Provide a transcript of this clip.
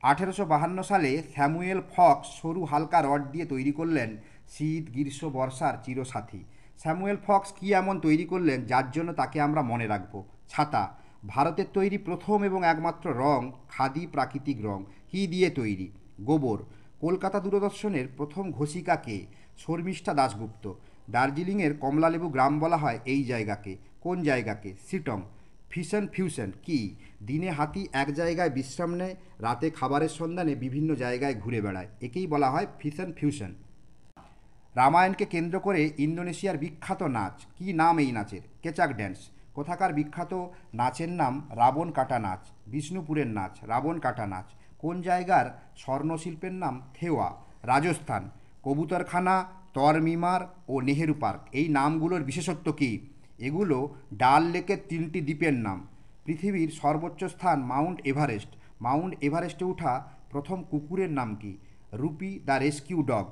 1852 সালে Samuel Fox সরু হালকা রড দিয়ে তৈরি করলেন শীত গ্রীষ্ম বর্ষার চিরসাথী। স্যামুয়েল ফক্স কী এমন তৈরি করলেন যার জন্য তাকে আমরা মনে রাখব? ছাতা। ভারতের তৈরি প্রথম এবং একমাত্র রং খাদি প্রাকৃতিক রং। কী দিয়ে তৈরি? গোবর। কলকাতা দূরদর্শনের প্রথম ঘোষিকা কে? শর্মিষ্ঠা দাশগুপ্ত। দার্জিলিংয়ের কমলালেবু গ্রাম বলা হয় এই জায়গাকে। কোন জায়গাকে? শিটং। ফিশন ফিউশন কি? দিনে হাতি এক জায়গায় বিশ্রাম নেয়, রাতে খাবারের সন্ধানে বিভিন্ন জায়গায় ঘুরে বেড়ায়, একেই বলা হয় ফিশন ফিউশন। রামায়ণকে কেন্দ্র করে ইন্দোনেশিয়ার বিখ্যাত নাচ, কি নাম এই নাচের? কেচাক ড্যান্স। কোথাকার বিখ্যাত নাচের নাম? রাবণ কাটা নাচ। বিষ্ণুপুরের নাচ রাবণ কাটা নাচ। কোন জায়গার স্বর্ণশিল্পের নাম? থেওয়া। রাজস্থান। কবুতরখানা, তরমিমার ও নেহেরু পার্ক, এই নামগুলোর বিশেষত্ব কী? এগুলো ডাল লেকের তিনটি দ্বীপের নাম। পৃথিবীর সর্বোচ্চ স্থান মাউন্ট এভারেস্ট। মাউন্ট এভারেস্টে ওঠা প্রথম কুকুরের নাম কি? Rupee the rescue dog.